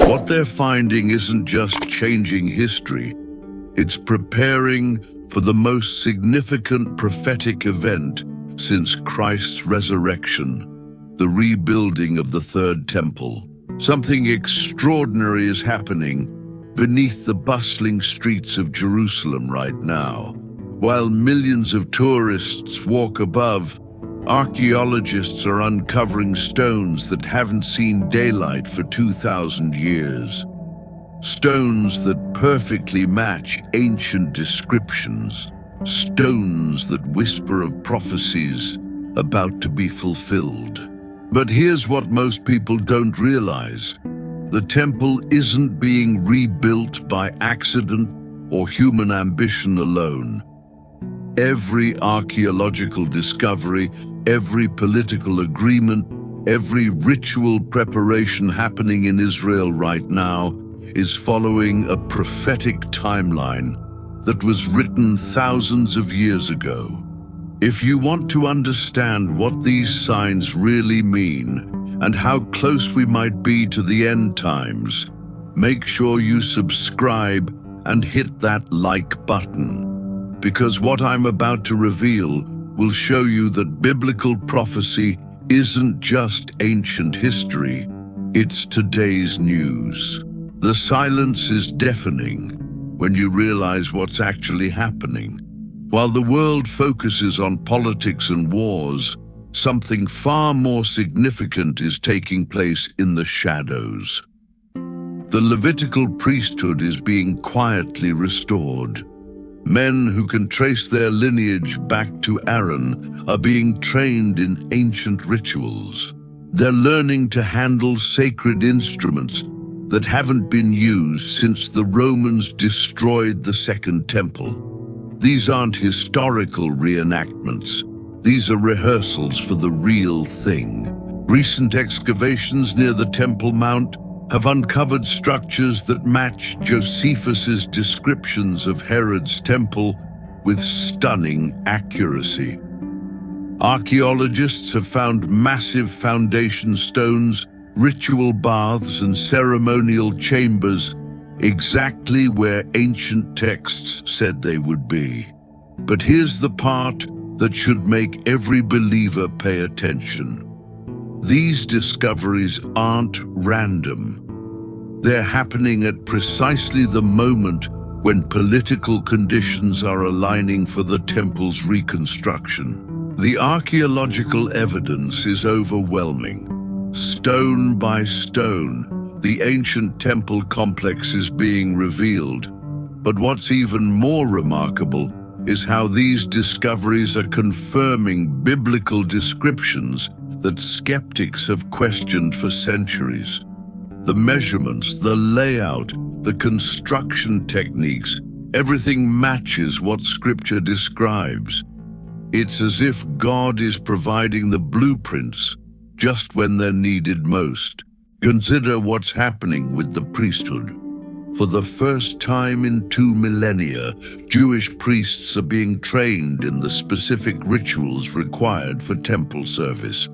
What they're finding isn't just changing history, it's preparing for the most significant prophetic event since Christ's resurrection, the rebuilding of the Third Temple. Something extraordinary is happening beneath the bustling streets of Jerusalem right now. While millions of tourists walk above, archaeologists are uncovering stones that haven't seen daylight for 2,000 years. Stones that perfectly match ancient descriptions. Stones that whisper of prophecies about to be fulfilled. But here's what most people don't realize. The temple isn't being rebuilt by accident or human ambition alone. Every archaeological discovery, every political agreement, every ritual preparation happening in Israel right now is following a prophetic timeline that was written thousands of years ago. If you want to understand what these signs really mean and how close we might be to the end times, make sure you subscribe and hit that like button. Because what I'm about to reveal will show you that biblical prophecy isn't just ancient history, it's today's news. The silence is deafening when you realize what's actually happening. While the world focuses on politics and wars, something far more significant is taking place in the shadows. The Levitical priesthood is being quietly restored. Men who can trace their lineage back to Aaron are being trained in ancient rituals. They're learning to handle sacred instruments that haven't been used since the Romans destroyed the Second Temple. These aren't historical reenactments. These are rehearsals for the real thing. Recent excavations near the Temple Mount have uncovered structures that match Josephus's descriptions of Herod's temple with stunning accuracy. Archaeologists have found massive foundation stones, ritual baths, and ceremonial chambers exactly where ancient texts said they would be. But here's the part that should make every believer pay attention. These discoveries aren't random. They're happening at precisely the moment when political conditions are aligning for the temple's reconstruction. The archaeological evidence is overwhelming. Stone by stone, the ancient temple complex is being revealed. But what's even more remarkable is how these discoveries are confirming biblical descriptions that skeptics have questioned for centuries. The measurements, the layout, the construction techniques, everything matches what Scripture describes. It's as if God is providing the blueprints just when they're needed most. Consider what's happening with the priesthood. For the first time in 2 millennia, Jewish priests are being trained in the specific rituals required for temple service.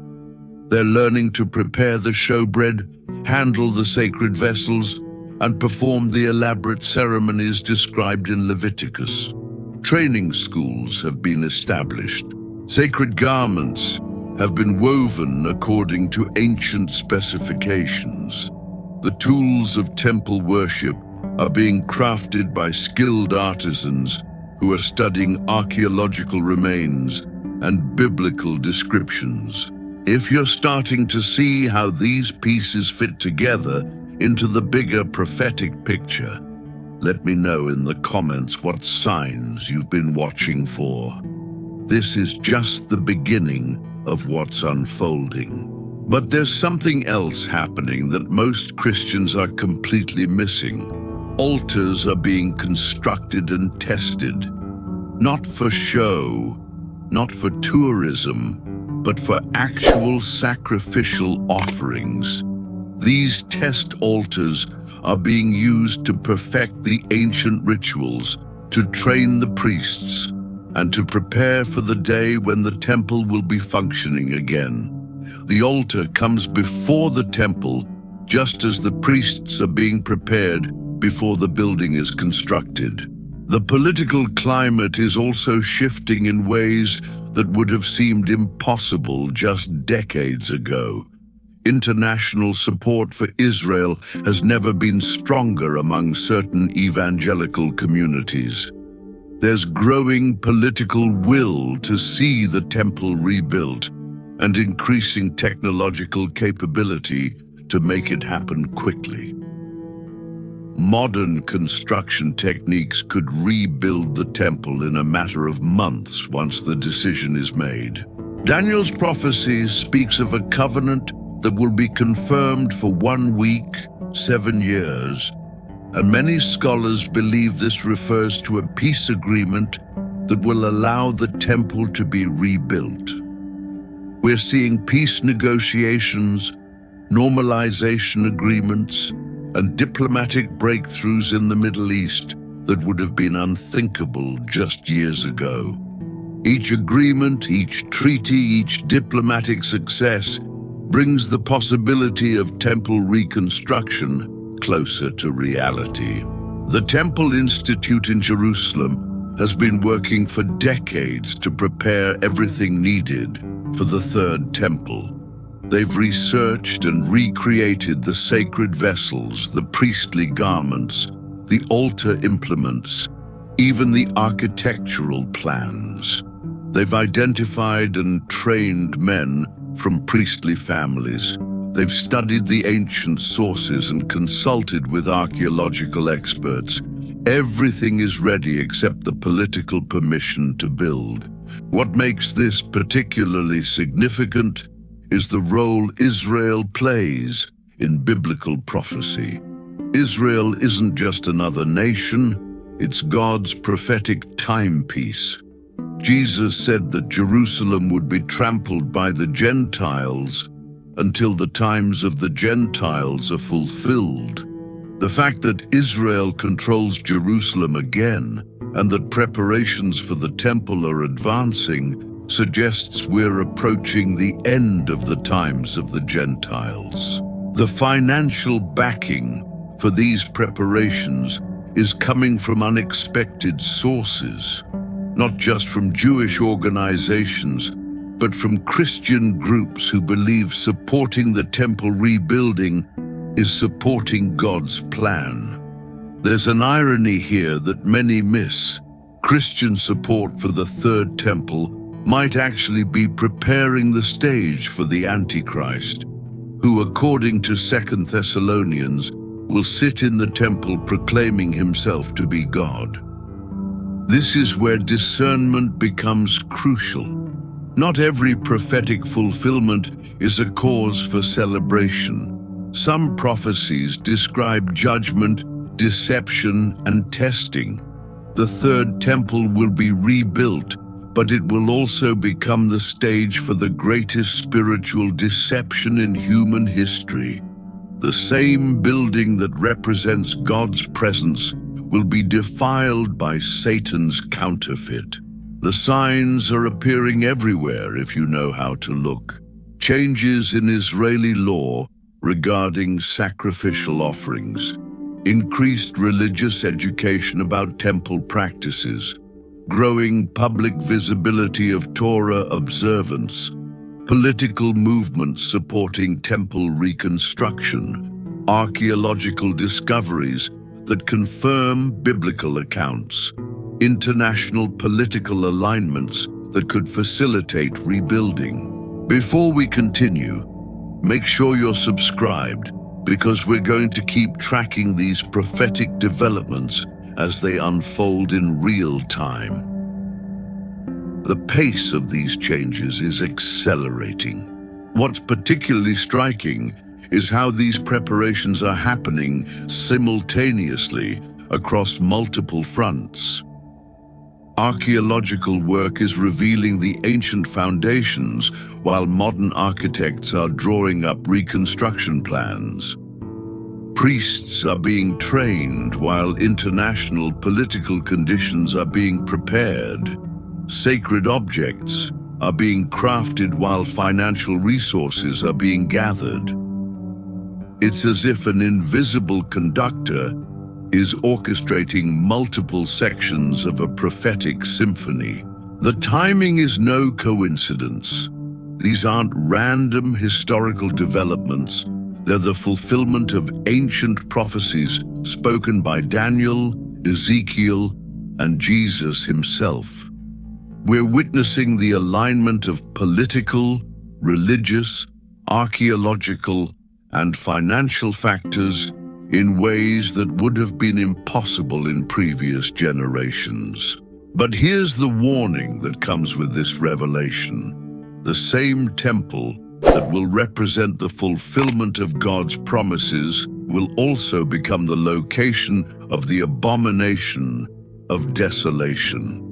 They're learning to prepare the showbread, handle the sacred vessels, and perform the elaborate ceremonies described in Leviticus. Training schools have been established. Sacred garments have been woven according to ancient specifications. The tools of temple worship are being crafted by skilled artisans who are studying archaeological remains and biblical descriptions. If you're starting to see how these pieces fit together into the bigger prophetic picture, let me know in the comments what signs you've been watching for. This is just the beginning of what's unfolding. But there's something else happening that most Christians are completely missing. Altars are being constructed and tested, not for show, not for tourism, but for actual sacrificial offerings. These test altars are being used to perfect the ancient rituals, to train the priests, and to prepare for the day when the temple will be functioning again. The altar comes before the temple, just as the priests are being prepared before the building is constructed. The political climate is also shifting in ways that would have seemed impossible just decades ago. International support for Israel has never been stronger among certain evangelical communities. There's growing political will to see the temple rebuilt and increasing technological capability to make it happen quickly. Modern construction techniques could rebuild the temple in a matter of months once the decision is made. Daniel's prophecy speaks of a covenant that will be confirmed for 1 week, 7 years, and many scholars believe this refers to a peace agreement that will allow the temple to be rebuilt. We're seeing peace negotiations, normalization agreements, and diplomatic breakthroughs in the Middle East that would have been unthinkable just years ago. Each agreement, each treaty, each diplomatic success brings the possibility of temple reconstruction closer to reality. The Temple Institute in Jerusalem has been working for decades to prepare everything needed for the third temple. They've researched and recreated the sacred vessels, the priestly garments, the altar implements, even the architectural plans. They've identified and trained men from priestly families. They've studied the ancient sources and consulted with archaeological experts. Everything is ready except the political permission to build. What makes this particularly significant is the role Israel plays in biblical prophecy. Israel isn't just another nation, it's God's prophetic timepiece. Jesus said that Jerusalem would be trampled by the Gentiles until the times of the Gentiles are fulfilled. The fact that Israel controls Jerusalem again and that preparations for the temple are advancing suggests we're approaching the end of the times of the Gentiles. The financial backing for these preparations is coming from unexpected sources, not just from Jewish organizations, but from Christian groups who believe supporting the temple rebuilding is supporting God's plan. There's an irony here that many miss. Christian support for the third temple might actually be preparing the stage for the Antichrist, who, according to 2 Thessalonians, will sit in the temple proclaiming himself to be God. This is where discernment becomes crucial. Not every prophetic fulfillment is a cause for celebration. Some prophecies describe judgment, deception, and testing. The third temple will be rebuilt, but it will also become the stage for the greatest spiritual deception in human history. The same building that represents God's presence will be defiled by Satan's counterfeit. The signs are appearing everywhere if you know how to look. Changes in Israeli law regarding sacrificial offerings, increased religious education about temple practices, growing public visibility of Torah observance, political movements supporting temple reconstruction, archaeological discoveries that confirm biblical accounts, international political alignments that could facilitate rebuilding. Before we continue, make sure you're subscribed, because we're going to keep tracking these prophetic developments as they unfold in real time. The pace of these changes is accelerating. What's particularly striking is how these preparations are happening simultaneously across multiple fronts. Archaeological work is revealing the ancient foundations, while modern architects are drawing up reconstruction plans. Priests are being trained while international political conditions are being prepared. Sacred objects are being crafted while financial resources are being gathered. It's as if an invisible conductor is orchestrating multiple sections of a prophetic symphony. The timing is no coincidence. These aren't random historical developments. They're the fulfillment of ancient prophecies spoken by Daniel, Ezekiel, and Jesus himself. We're witnessing the alignment of political, religious, archaeological, and financial factors in ways that would have been impossible in previous generations. But here's the warning that comes with this revelation. The same temple that will represent the fulfillment of God's promises will also become the location of the abomination of desolation.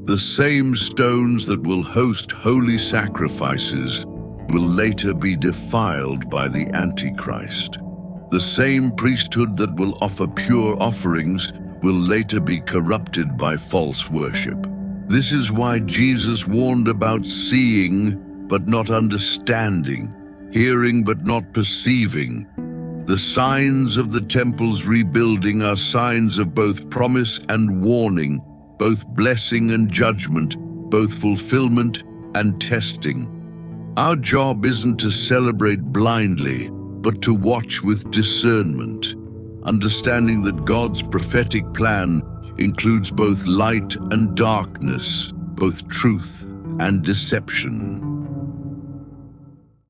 The same stones that will host holy sacrifices will later be defiled by the Antichrist. The same priesthood that will offer pure offerings will later be corrupted by false worship. This is why Jesus warned about seeing but not understanding, hearing but not perceiving. The signs of the temple's rebuilding are signs of both promise and warning, both blessing and judgment, both fulfillment and testing. Our job isn't to celebrate blindly, but to watch with discernment, understanding that God's prophetic plan includes both light and darkness, both truth and deception.